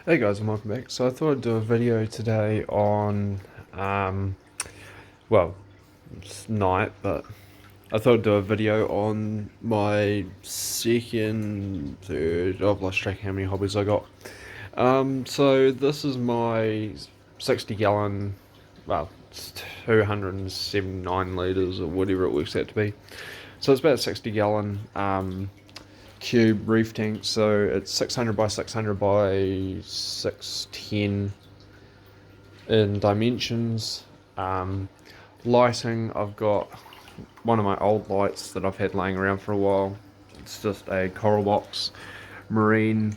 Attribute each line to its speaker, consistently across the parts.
Speaker 1: Hey guys, and welcome back. So I thought I'd do a video today on, um, well, it's night, but I thought I'd do a video on my second, third, I've lost track of how many hobbies I got. So this is my 60 gallon, well, it's 279 litres or whatever it works out to be. So it's about 60 gallon, cube reef tank, so it's 600 by 600 by 610 in dimensions. Lighting, I've got one of my old lights that I've had laying around for a while. It's just a Coral Box Marine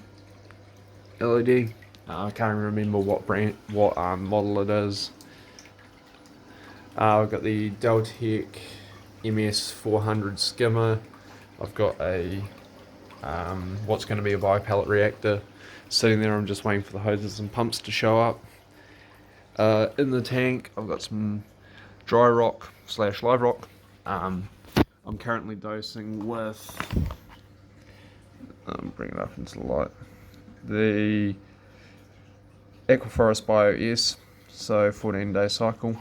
Speaker 1: LED. I can't remember what brand, what model it is. I've got the Deltec MS 400 skimmer. I've got a what's going to be a bi-pellet reactor sitting there. I'm just waiting for the hoses and pumps to show up. In the tank, I've got some dry rock slash live rock. I'm currently dosing with, bring it up into the light, the Aquaforest Bio S, so 14-day cycle.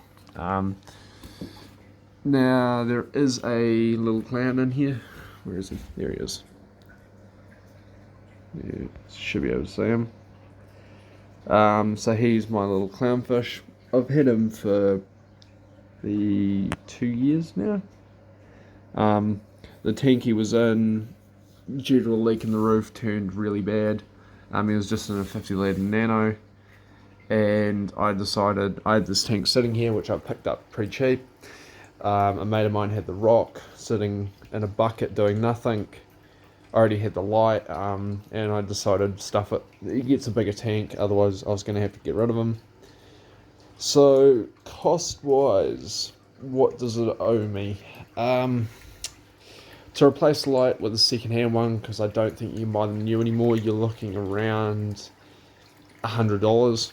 Speaker 1: Now there is a little clown in here. Where is he? There he is. You should be able to see him. So he's my little clownfish. I've had him for the 2 years now. The tank he was in, due to a leak in the roof, turned really bad. He was just in a 50 litre nano, and I decided, I had this tank sitting here which I picked up pretty cheap. A mate of mine had the rock sitting in a bucket doing nothing. I already had the light, and I decided to stuff it. He gets a bigger tank, otherwise I was going to have to get rid of him. So, cost-wise, what does it owe me? To replace the light with a second-hand one, because I don't think you can buy them new anymore, you're looking around $100.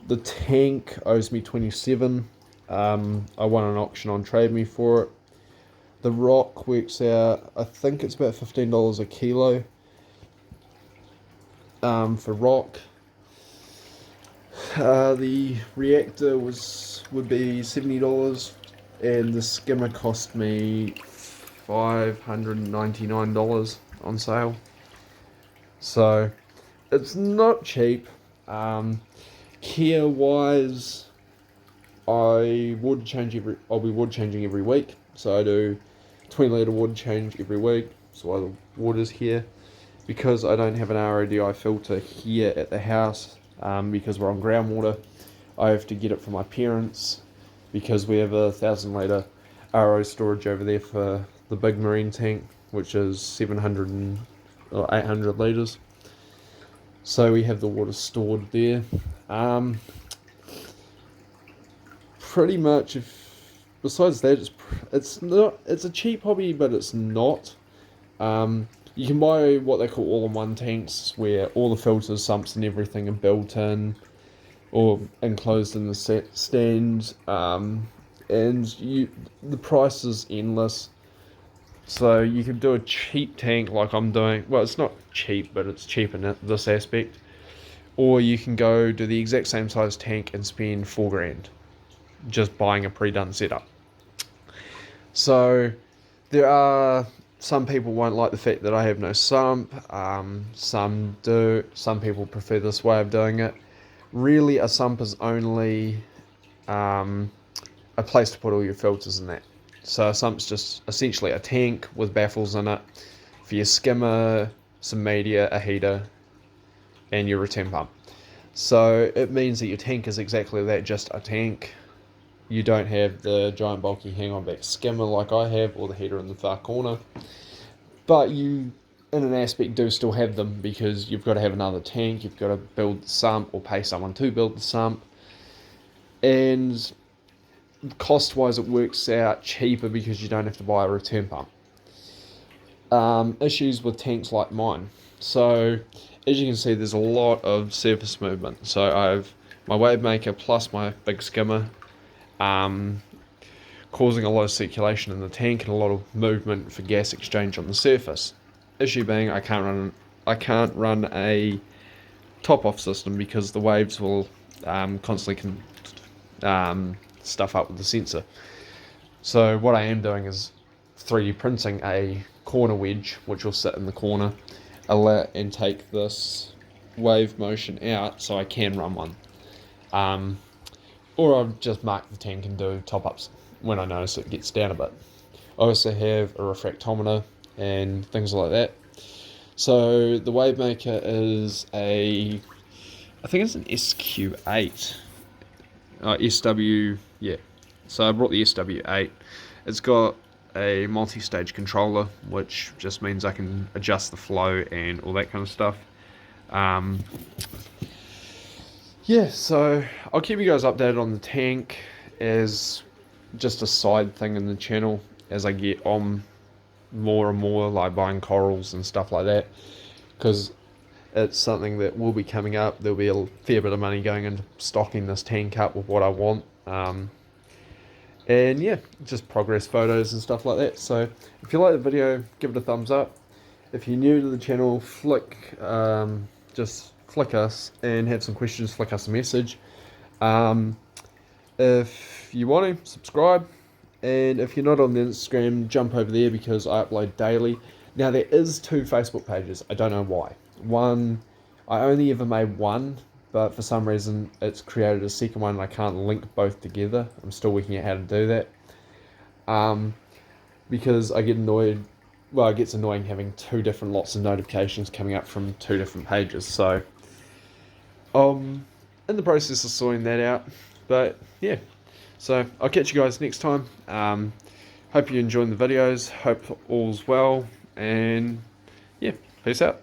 Speaker 1: The tank owes me $27. I won an auction on Trade Me for it. The rock works out, I think it's about $15 a kilo for rock. The reactor would be $70, and the skimmer cost me $599 on sale. So it's not cheap. Care wise, I'll be wood changing every week. So I do 20 litre wood change every week. So why the wood is here, because I don't have an RODI filter here at the house. Because we're on groundwater, I have to get it from my parents, because we have a 1,000 litre RO storage over there for the big marine tank, which is 700 or 800 litres. So we have the water stored there. Pretty much, besides that, it's a cheap hobby, but it's not. You can buy what they call all-in-one tanks, where all the filters, sumps, and everything are built in or enclosed in the stand, and the price is endless. So you can do a cheap tank like I'm doing. Well, it's not cheap, but it's cheap in this aspect. Or you can go do the exact same size tank and spend $4,000 just buying a pre-done setup. So there are some people won't like the fact that I have no sump. Some do. Some people prefer this way of doing it. Really, a sump is only a place to put all your filters in that. So a sump's just essentially a tank with baffles in it for your skimmer, some media, a heater, and your return pump. So it means that your tank is exactly that, just a tank. You don't have the giant bulky hang-on back skimmer like I have, or the heater in the far corner. But you, in an aspect, do still have them, because you've got to have another tank, you've got to build the sump, or pay someone to build the sump. And cost-wise, it works out cheaper because you don't have to buy a return pump. Issues with tanks like mine. So, as you can see, there's a lot of surface movement. So I have my wave maker plus my big skimmer, causing a lot of circulation in the tank and a lot of movement for gas exchange on the surface. Issue being, I can't run a top off system because the waves will constantly stuff up with the sensor. So what I am doing is 3D printing a corner wedge, which will sit in the corner, and take this wave motion out so I can run one. Or I'll just mark the tank and do top ups when I notice it gets down a bit. I also have a refractometer and things like that. So the wave maker is I think it's an SQ8. SW, yeah. So I brought the SW8. It's got a multi-stage controller, which just means I can adjust the flow and all that kind of stuff. Yeah, so I'll keep you guys updated on the tank as just a side thing in the channel as I get on more and more, like buying corals and stuff like that, because it's something that will be coming up. There'll be a fair bit of money going into stocking this tank up with what I want. And yeah, just progress photos and stuff like that. So if you like the video, give it a thumbs up. If you're new to the channel, just flick us and have some questions, flick us a message. If you want to, subscribe. And if you're not on the Instagram, jump over there because I upload daily. Now there is 2 Facebook pages. I don't know why. One, I only ever made one, but for some reason it's created a second one and I can't link both together. I'm still working out how to do that. Because I get annoyed. Well, it gets annoying having 2 different lots of notifications coming up from 2 different pages. So, in the process of sorting that out. But yeah, so I'll catch you guys next time. Hope you're enjoying the videos. Hope all's well. And yeah, peace out.